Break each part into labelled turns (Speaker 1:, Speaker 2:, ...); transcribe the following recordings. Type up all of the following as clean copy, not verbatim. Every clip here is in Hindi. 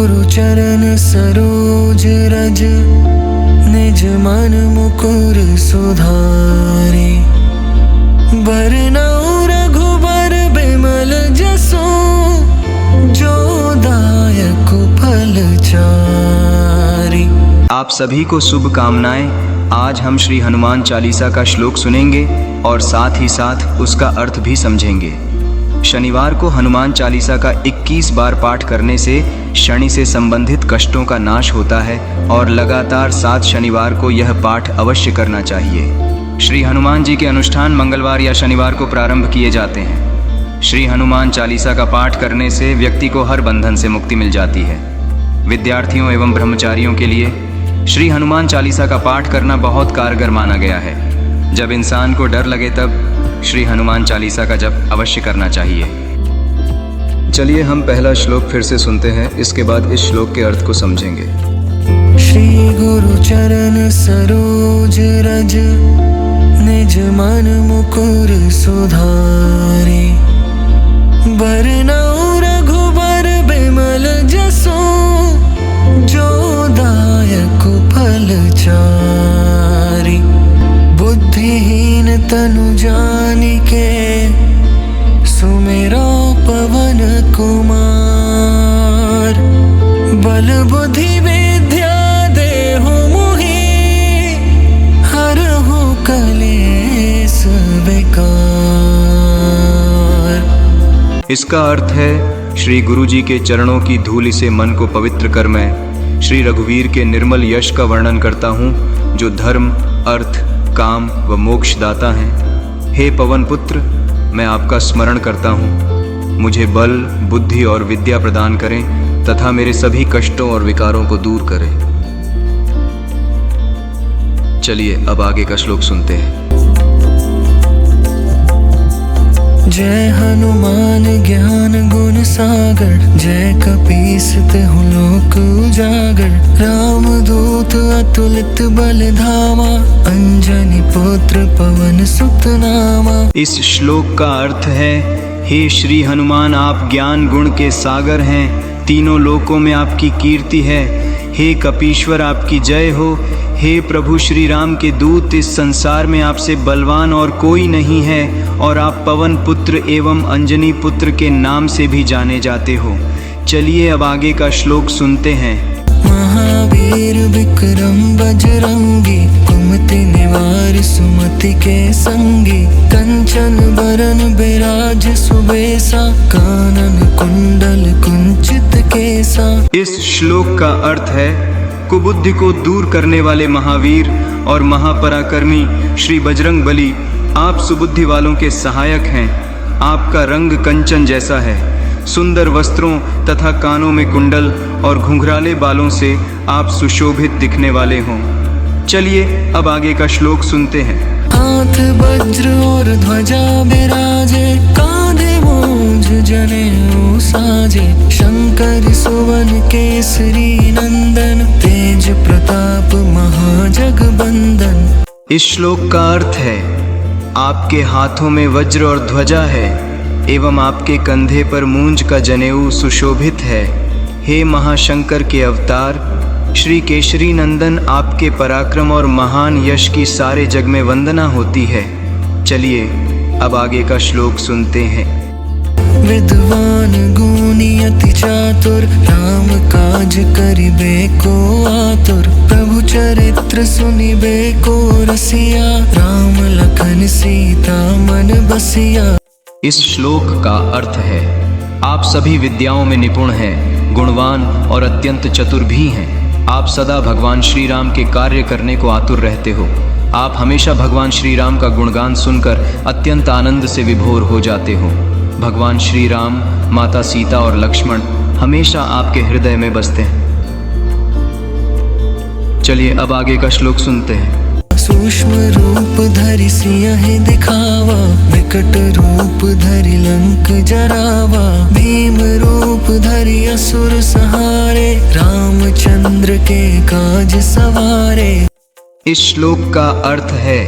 Speaker 1: गुरु चरण सरोज रज, निज मन मुकुर सुधारे। बरनउँ रघुबर बिमल जसु, जो दायक फल चारि।
Speaker 2: आप सभी को शुभ कामनाएं। आज हम श्री हनुमान चालीसा का श्लोक सुनेंगे और साथ ही साथ उसका अर्थ भी समझेंगे। शनिवार को हनुमान चालीसा का 21 बार पाठ करने से शनि से संबंधित कष्टों का नाश होता है और लगातार 7 शनिवार को यह पाठ अवश्य करना चाहिए। श्री हनुमान जी के अनुष्ठान मंगलवार या शनिवार को प्रारंभ किए जाते हैं। श्री हनुमान चालीसा का पाठ करने से व्यक्ति को हर बंधन से मुक्ति मिल जाती है। विद्यार्थियों एवं ब्रह्मचारियों के लिए श्री हनुमान चालीसा का पाठ करना बहुत कारगर माना गया है। जब इंसान को डर लगे तब श्री हनुमान चालीसा का जप अवश्य करना चाहिए। चलिए हम पहला श्लोक फिर से सुनते हैं, इसके बाद इस श्लोक के अर्थ को समझेंगे।
Speaker 1: श्री गुरु चरण सरोज रज, निज मन मुकुर सुधारे। बरनउँ रघुबर बिमल जसु, जो दायक फल चारि। बुद्धिहीन तनु जानिके, सुमिरो पवन कुमार। बल बुद्धि विद्या देहु मोहि, हरहु कलेस विकार।
Speaker 2: इसका अर्थ है, श्री गुरु जी के चरणों की धूलि से मन को पवित्र कर मैं श्री रघुवीर के निर्मल यश का वर्णन करता हूँ, जो धर्म, अर्थ, काम व मोक्ष दाता हैं। हे पवन पुत्र, मैं आपका स्मरण करता हूँ। मुझे बल, बुद्धि और विद्या प्रदान करें तथा मेरे सभी कष्टों और विकारों को दूर करें। चलिए अब आगे का श्लोक सुनते हैं।
Speaker 1: जय हनुमान ज्ञान गुण सागर, जय कपीस तिहुँ लोक उजागर। राम दूत अतुलित बल धामा, अंजनी पुत्र पवन सुत नामा।
Speaker 2: इस श्लोक का अर्थ है, हे श्री हनुमान, आप ज्ञान गुण के सागर हैं। तीनों लोकों में आपकी कीर्ति है। हे कपीश्वर, आपकी जय हो। हे प्रभु श्री राम के दूत, इस संसार में आपसे बलवान और कोई नहीं है और आप पवन पुत्र एवं अंजनी पुत्र के नाम से भी जाने जाते हो। चलिए अब आगे का श्लोक सुनते हैं।
Speaker 1: महावीर विक्रम बजरंगी, कुमति निवार सुमति के संगी। कंचन बरन बिराज सुबेसा, कानन कुंडल कुंचित केसा।
Speaker 2: इस श्लोक का अर्थ है, कुबुद्धि को दूर करने वाले महावीर और महापराक्रमी श्री बजरंग बली, आप सुबुद्धि वालों के सहायक हैं। आपका रंग कंचन जैसा है। सुंदर वस्त्रों तथा कानों में कुंडल और घुंघराले बालों से आप सुशोभित दिखने वाले हों। चलिए अब आगे का श्लोक सुनते हैं।
Speaker 1: हाथ वज्र और ध्वजा बिराजे, कांधे मूंज जनेऊ साजे। शंकर सुवन केसरी नंदन, तेज प्रताप महाजगबंदन।
Speaker 2: इस श्लोक का अर्थ है, आपके हाथों में वज्र और ध्वजा है एवं आपके कंधे पर मूंज का जनेऊ सुशोभित है। हे महाशंकर के अवतार श्री केशरी नंदन, आपके पराक्रम और महान यश की सारे जग में वंदना होती है। चलिए अब आगे का श्लोक सुनते हैं।
Speaker 1: विद्वान गुणी अति चातुर, राम काज करिबे को आतुर। प्रभु चरित्र सुनिबे को रसिया, राम लखन सीता मन बसिया।
Speaker 2: इस श्लोक का अर्थ है, आप सभी विद्याओं में निपुण हैं, गुणवान और अत्यंत चतुर भी हैं। आप सदा भगवान श्री राम के कार्य करने को आतुर रहते हो। आप हमेशा भगवान श्री राम का गुणगान सुनकर अत्यंत आनंद से विभोर हो जाते हो। भगवान श्री राम, माता सीता और लक्ष्मण हमेशा आपके हृदय में बसते हैं। चलिए अब आगे का श्लोक सुनते हैं।
Speaker 1: सूक्ष्म रूप धरि सिंह दिखावा, विकट रूप धरि लंक जरावा। भीम रूप धरि असुर सहारे, रामचंद्र के काज सवारे।
Speaker 2: इस श्लोक का अर्थ है,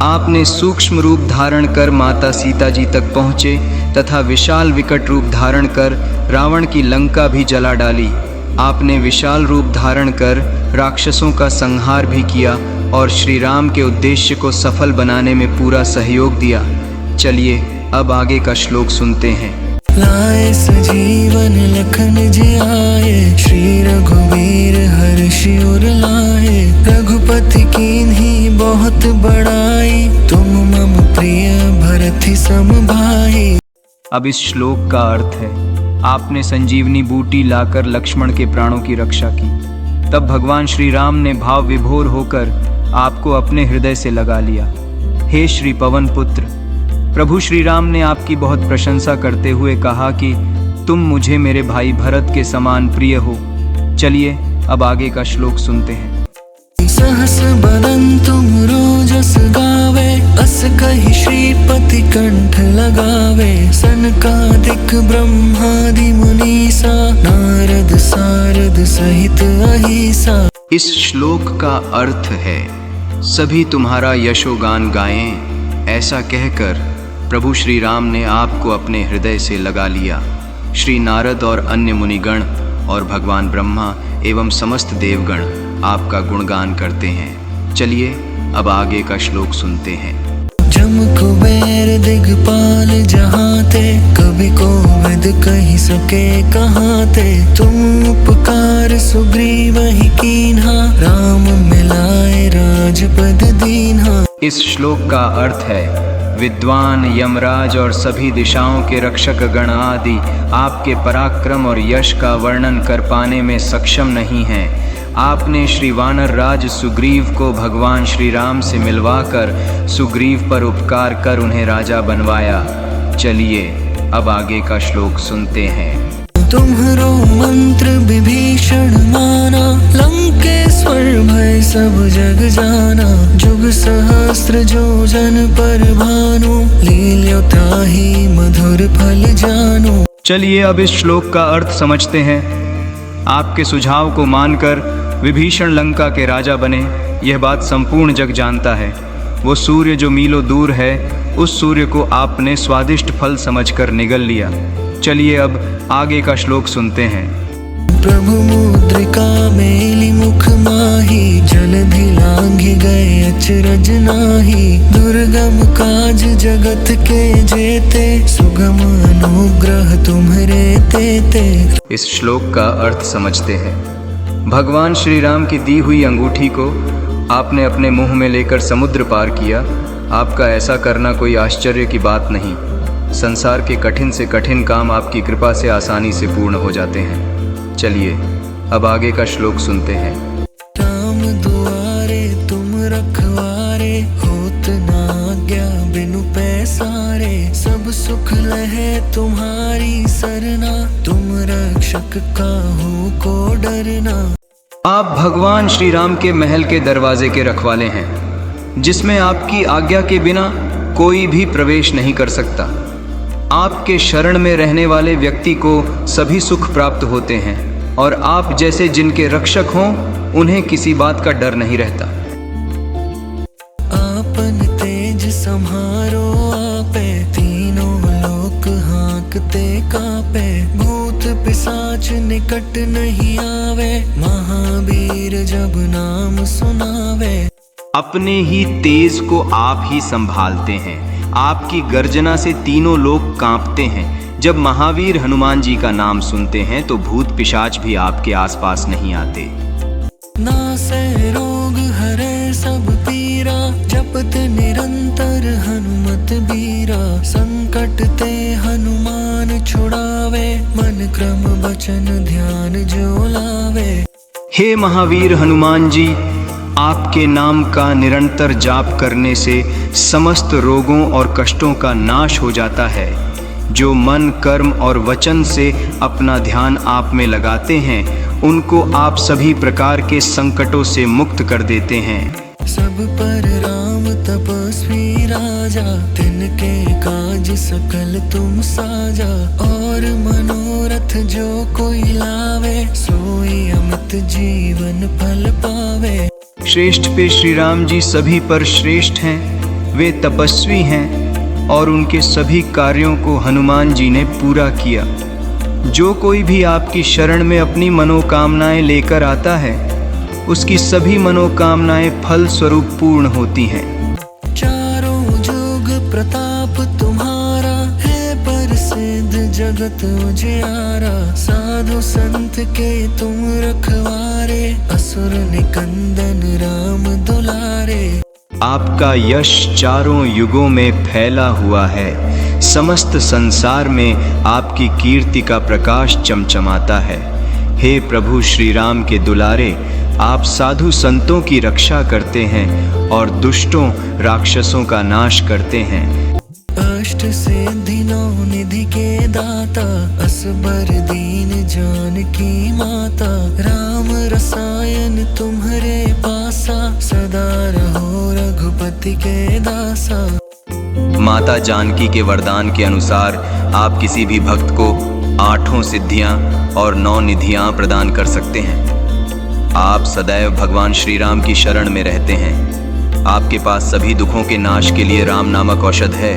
Speaker 2: आपने सूक्ष्म रूप धारण कर माता सीता जी तक पहुँचे तथा विशाल विकट रूप धारण कर रावण की लंका भी जला डाली। आपने विशाल रूप धारण कर राक्षसों का संहार भी किया और श्री राम के उद्देश्य को सफल बनाने में पूरा सहयोग दिया। चलिए अब आगे का श्लोक सुनते हैं।
Speaker 1: लाए सजीवन लखन जी आए, श्री रघुवीर हर्षि उर लाए। रघुपति कीन्ही बहुत बड़ाई, तुम मम प्रिय भरति सम भाई।
Speaker 2: अब इस श्लोक का अर्थ है, आपने संजीवनी बूटी लाकर लक्ष्मण के प्राणों की रक्षा की। तब भगवान श्री राम ने भाव विभोर होकर आपको अपने हृदय से लगा लिया। हे श्री पवन पुत्र, प्रभु श्री राम ने आपकी बहुत प्रशंसा करते हुए कहा कि तुम मुझे मेरे भाई भरत के समान प्रिय हो। चलिए अब आगे का श्लोक सुनते हैं।
Speaker 1: सहस बदन तुम रोजस गावे, अस कहि श्रीपति कंठ लगावे। सनकादिक ब्रह्मादि मुनीसा, नारद सारद सहित अहिसा।
Speaker 2: इस श्लोक का अर्थ है, सभी तुम्हारा यशोगान गाएं। ऐसा कहकर प्रभु श्री राम ने आपको अपने हृदय से लगा लिया। श्री नारद और अन्य मुनिगण और भगवान ब्रह्मा एवं समस्त देवगण आपका गुणगान करते हैं। चलिए अब आगे का श्लोक सुनते हैं।
Speaker 1: जम कुबेर दिगपाल जहाँ थे, कभी को विद कही सके कहाँ थे। तुम उपकार सुग्रीव ही कीन्हा, राम मिलाए राजपद दीन्हा। इस
Speaker 2: श्लोक का अर्थ है, विद्वान यमराज और सभी दिशाओं के रक्षक गण आदि आपके पराक्रम और यश का वर्णन कर पाने में सक्षम नहीं हैं। आपने श्री वानर राज सुग्रीव को भगवान श्री राम से मिलवाकर सुग्रीव पर उपकार कर उन्हें राजा बनवाया। चलिए अब आगे का श्लोक सुनते हैं।
Speaker 1: तुम्हरो मंत्र विभीषण माना, लंकेश्वर भय सब जग जाना। जुग सहस्त्र जो जन पर भानु, लील्यो ताहि मधुर फल जानु।
Speaker 2: चलिए अब इस श्लोक का अर्थ समझते हैं। आपके सुझाव को मानकर विभीषण लंका के राजा बने, यह बात संपूर्ण जग जानता है। वो सूर्य जो मीलों दूर है, उस सूर्य को आपने स्वादिष्ट फल समझकर निगल लिया। चलिए अब आगे का श्लोक सुनते हैं।
Speaker 1: प्रभु मुद्रिका मेली मुख माही, जलधि लांघि गए अचरज नाही। दुर्गम काज जगत के जेते, सुगम अनुग्रह तुम्हरे तेते।
Speaker 2: इस श्लोक का अर्थ समझते हैं। भगवान श्री राम की दी हुई अंगूठी को आपने अपने मुंह में लेकर समुद्र पार किया। आपका ऐसा करना कोई आश्चर्य की बात नहीं। संसार के कठिन से कठिन काम आपकी कृपा से आसानी से पूर्ण हो जाते हैं। चलिए अब आगे का श्लोक सुनते हैं।
Speaker 1: राम दुआरे तुम रखवारे, होत ना आज्ञा बिनु पैसारे। सब सुख लहे तुम्हारी सरना, तुम रक्षक काहू को डरना।
Speaker 2: आप भगवान श्री राम के महल के दरवाजे के रखवाले हैं, जिसमें आपकी आज्ञा के बिना कोई भी प्रवेश नहीं कर सकता। आपके शरण में रहने वाले व्यक्ति को सभी सुख प्राप्त होते हैं और आप जैसे जिनके रक्षक हों, उन्हें किसी बात का डर नहीं रहता।
Speaker 1: आपन तेज सम्हारो आपे, तीनों लोक हाँकते कापे। भूत पिशाच निकट नहीं आवे, महावीर जब नाम सुनावे।
Speaker 2: अपने ही तेज को आप ही संभालते हैं। आपकी गर्जना से तीनों लोग कांपते हैं। जब महावीर हनुमान जी का नाम सुनते हैं तो भूत पिशाच भी आपके आसपास नहीं आते।
Speaker 1: नासै रोग हरे सब पीरा, जपत निरंतर हनुमत बीरा। संकट ते हनुमान छुड़ावे, मन क्रम वचन ध्यान जो लावे।
Speaker 2: हे महावीर हनुमान जी, आपके नाम का निरंतर जाप करने से समस्त रोगों और कष्टों का नाश हो जाता है। जो मन कर्म और वचन से अपना ध्यान आप में लगाते हैं, उनको आप सभी प्रकार के संकटों से मुक्त कर देते हैं।
Speaker 1: सब पर राम तपस्वी राजा, तिनके काज सकल तुम साजा। और मनोरथ जो कोई लावे, सोई अमित जीवन फल पावे।
Speaker 2: श्रेष्ठ पे श्री राम जी सभी पर श्रेष्ठ हैं। वे तपस्वी हैं और उनके सभी कार्यों को हनुमान जी ने पूरा किया। जो कोई भी आपकी शरण में अपनी मनोकामनाएं लेकर आता है, उसकी सभी मनोकामनाएं फल स्वरूप पूर्ण होती हैं।
Speaker 1: चारों जुग प्रताप तुम्हारा है, प्रसिद्ध जगत उजियारा। साधु संत के तुम रखवारे, असुर निकंदन राम दुलारे।
Speaker 2: आपका यश चारों युगों में फैला हुआ है। समस्त संसार में आपकी कीर्ति का प्रकाश चमचमाता है। हे प्रभु श्री राम के दुलारे, आप साधु संतों की रक्षा करते हैं और दुष्टों राक्षसों का नाश करते हैं।
Speaker 1: अष्ट सिद्धि नौ निधि के दाता, असबर दीन जानकी माता। राम रसायन तुम्हारे पासा, सदा रहो रघुपति के दासा।
Speaker 2: माता जानकी के वरदान के अनुसार आप किसी भी भक्त को 8 सिद्धियां और 9 निधियां प्रदान कर सकते हैं। आप सदैव भगवान श्री राम की शरण में रहते हैं। आपके पास सभी दुखों के नाश के लिए राम नामक औषध है।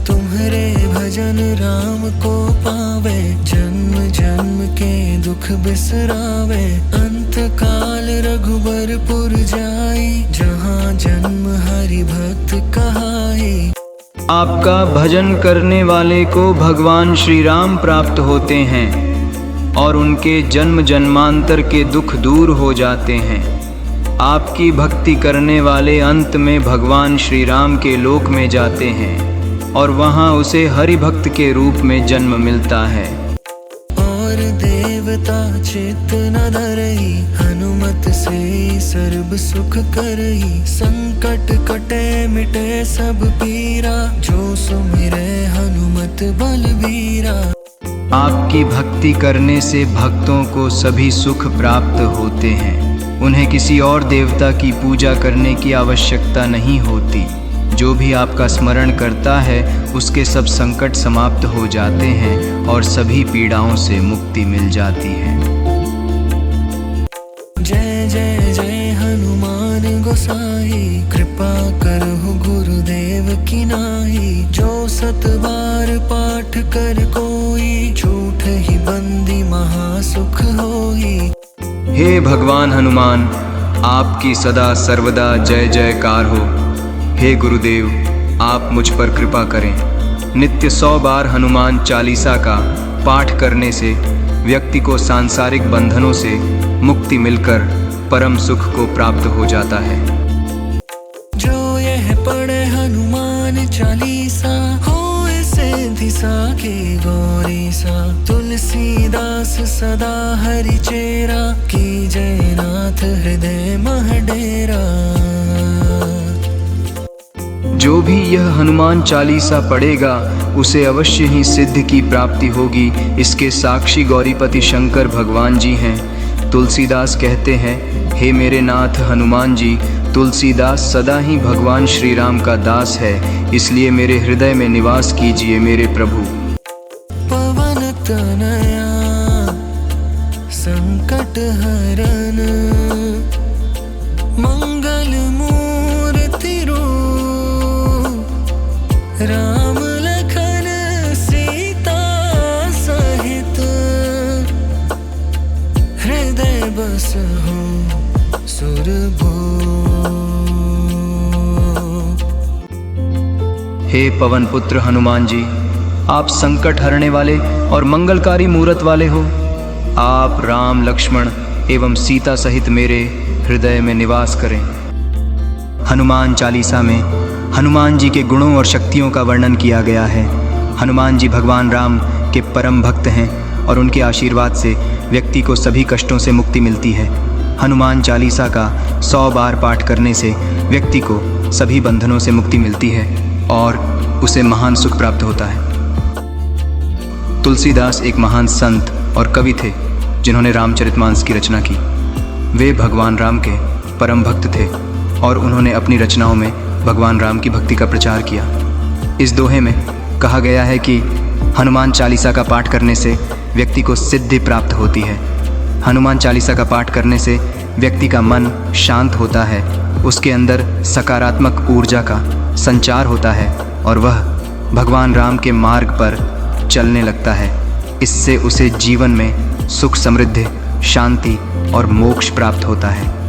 Speaker 1: तुम्हारे भजन राम को पावे, जन्म जन्म के दुख बिसरावे। अंत काल रघुबरपुर जाई, जहाँ जन्म हरि भक्त कहाई।
Speaker 2: आपका भजन करने वाले को भगवान श्री राम प्राप्त होते हैं और उनके जन्म जन्मांतर के दुख दूर हो जाते हैं। आपकी भक्ति करने वाले अंत में भगवान श्री राम के लोक में जाते हैं और वहाँ उसे हरि भक्त के रूप में जन्म मिलता है।
Speaker 1: और देवता चित्त न धरई, हनुमत से सर्व सुख करई। संकट कटे मिटे सब पीरा, जो सुमिरे हनुमत बलबीरा।
Speaker 2: आपकी भक्ति करने से भक्तों को सभी सुख प्राप्त होते हैं। उन्हें किसी और देवता की पूजा करने की आवश्यकता नहीं होती। जो भी आपका स्मरण करता है, उसके सब संकट समाप्त हो जाते हैं और सभी पीड़ाओं से मुक्ति मिल जाती है।
Speaker 1: जय जय जय हनुमान गोसाई, कृपा करहु गुरुदेव की नाई। जो 7 बार पाठ कर कोई, झूठ ही बंदी महासुख होई।
Speaker 2: हे भगवान हनुमान, आपकी सदा सर्वदा जय जयकार हो। हे गुरुदेव, आप मुझ पर कृपा करें। नित्य 100 बार हनुमान चालीसा का पाठ करने से व्यक्ति को सांसारिक बंधनों से मुक्ति मिलकर परम सुख को प्राप्त हो जाता है।
Speaker 1: जो यह पढ़े हनुमान चालीसा, होए सिद्धि साखी गौरी सा। तुलसीदास सदा हरि चेरा, की जय नाथ हृदय मह डेरा।
Speaker 2: जो भी यह हनुमान चालीसा पढ़ेगा, उसे अवश्य ही सिद्ध की प्राप्ति होगी। इसके साक्षी गौरीपति शंकर भगवान जी हैं। तुलसीदास कहते हैं, हे मेरे नाथ हनुमान जी, तुलसीदास सदा ही भगवान श्री राम का दास है, इसलिए मेरे हृदय में निवास कीजिए मेरे प्रभु।
Speaker 1: पवन तनया संकट हरन, मंगल मूर्ति रूप। राम लखन सीता सहित, हृदय बसहु सुरभूप।
Speaker 2: हे पवन पुत्र हनुमान जी, आप संकट हरने वाले और मंगलकारी मूरत वाले हो। आप राम लक्ष्मण एवं सीता सहित मेरे हृदय में निवास करें। हनुमान चालीसा में हनुमान जी के गुणों और शक्तियों का वर्णन किया गया है। हनुमान जी भगवान राम के परम भक्त हैं और उनके आशीर्वाद से व्यक्ति को सभी कष्टों से मुक्ति मिलती है। हनुमान चालीसा का 100 बार पाठ करने से व्यक्ति को सभी बंधनों से मुक्ति मिलती है और उसे महान सुख प्राप्त होता है। तुलसीदास एक महान संत और कवि थे जिन्होंने रामचरितमानस की रचना की। वे भगवान राम के परम भक्त थे और उन्होंने अपनी रचनाओं में भगवान राम की भक्ति का प्रचार किया। इस दोहे में कहा गया है कि हनुमान चालीसा का पाठ करने से व्यक्ति को सिद्धि प्राप्त होती है। हनुमान चालीसा का पाठ करने से व्यक्ति का मन शांत होता है, उसके अंदर सकारात्मक ऊर्जा का संचार होता है और वह भगवान राम के मार्ग पर चलने लगता है। इससे उसे जीवन में सुख, समृद्धि, शांति और मोक्ष प्राप्त होता है।